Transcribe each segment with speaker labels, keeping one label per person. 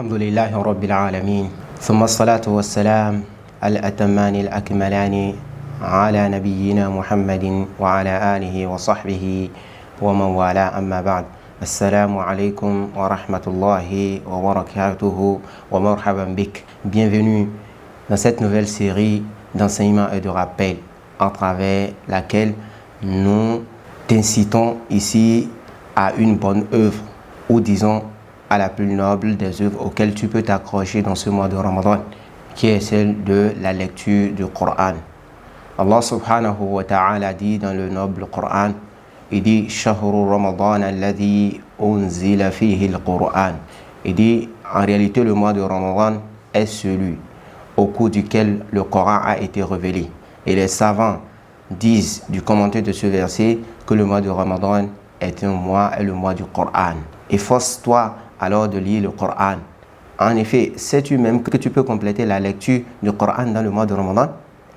Speaker 1: الحمد لله رب العالمين ثم الصلاة والسلام الأتمان الأكملان على نبينا محمد وعلى آله وصحبه ومن والاه أما بعد السلام عليكم ورحمة الله وبركاته ومرحبا بك. Bienvenue dans cette nouvelle série d'enseignements et de rappels à travers laquelle nous t'incitons ici à une bonne œuvre ou disons à la plus noble des œuvres auxquelles tu peux t'accrocher dans ce mois de Ramadan, qui est celle de la lecture du Coran. Allah subhanahu wa ta'ala dit dans le noble Coran, il dit « Shahru Ramadan alladhi unzila fihi al-Qur'an » Il dit en réalité le mois de Ramadan est celui au cours duquel le Coran a été révélé. Et les savants disent du commentaire de ce verset que le mois de Ramadan est le mois du Coran. Efforce-toi alors de lire le Coran. En effet, sais-tu même que tu peux compléter la lecture du Coran dans le mois de Ramadan?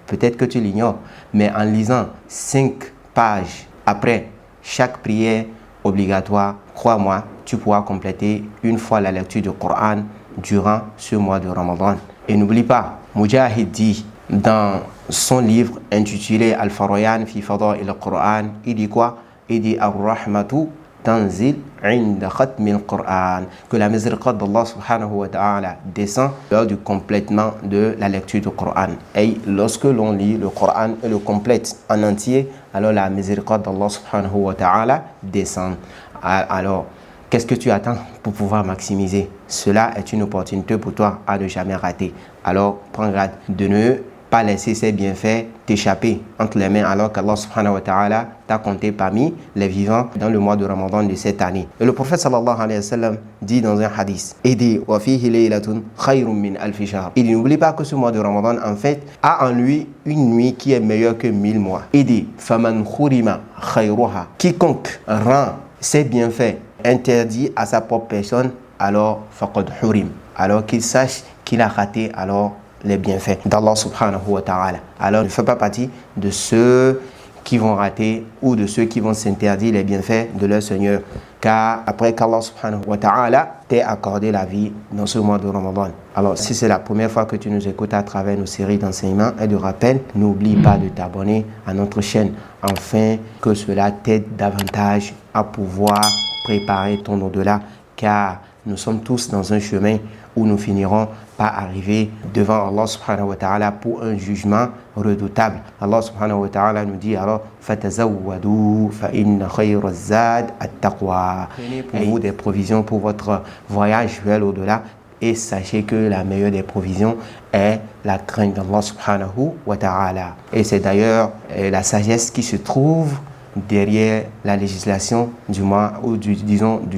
Speaker 1: Peut-être que tu l'ignores, mais en lisant 5 pages après chaque prière obligatoire, crois-moi, tu pourras compléter une fois la lecture du Coran durant ce mois de Ramadan. Et n'oublie pas, Mujahid dit dans son livre intitulé Al-Farayan fi Fada'il al-Qur'an, il dit quoi? Il dit Ar-Rahmatu tanzil inda khatmi al-Qur'an, que la miséricorde d'Allah subhanahu wa ta'ala descend lors du complètement de la lecture du Coran. Et lorsque l'on lit le Coran et le complète en entier, alors la miséricorde d'Allah subhanahu wa ta'ala descend. Alors, qu'est-ce que tu attends pour pouvoir maximiser? Cela est une opportunité pour toi à ne jamais rater. Alors, prends garde de ne pas laisser ces bienfaits t'échapper entre les mains alors qu'Allah subhanahu wa ta'ala t'a compté parmi les vivants dans le mois de Ramadan de cette année. Et le prophète sallallahu alayhi wa sallam dit dans un hadith, il dit wa fihi laylatun khayrun min alfi shahr. Il dit n'oublie pas que ce mois de Ramadan en fait a en lui une nuit qui est meilleure que 1000 mois. Il dit faman khurima khayruha, quiconque rend ses bienfaits interdits à sa propre personne, alors faqad hurim, alors qu'il sache qu'il a raté alors les bienfaits d'Allah subhanahu wa ta'ala. Alors ne fais pas partie de ceux qui vont rater ou de ceux qui vont s'interdire les bienfaits de leur Seigneur, car après qu'Allah subhanahu wa ta'ala t'ait accordé la vie dans ce mois de Ramadan. Alors si c'est la première fois que tu nous écoutes à travers nos séries d'enseignements et de rappels, n'oublie pas de t'abonner à notre chaîne afin que cela t'aide davantage à pouvoir préparer ton au-delà, car nous sommes tous dans un chemin où nous finirons par arriver devant Allah subhanahu wa ta'ala pour un jugement redoutable. Allah subhanahu wa ta'ala nous dit alors fatazawwadu fa inna khayra zad at-taqwa. Prenez pour vous des provisions pour votre voyage vers l'au-delà et sachez que la meilleure des provisions est la crainte d'Allah subhanahu wa ta'ala. Et c'est d'ailleurs la sagesse qui se trouve derrière la législation du mois ou du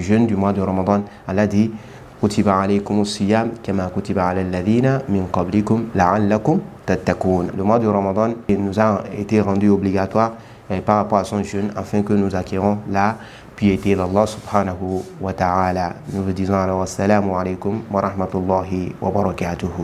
Speaker 1: jeûne du mois de Ramadan. Allah dit kutiba alaykum as-siyam kama kutiba ala alladhina min qablikum la'allakum tattaqun. Le mois de Ramadan nous a été rendu obligatoire par rapport à son jeûne afin que nous acquérons la piété d'Allah subhanahu wa ta'ala. Nous vous disons alors assalamu alaykum wa rahmatullahi wa barakatuhu.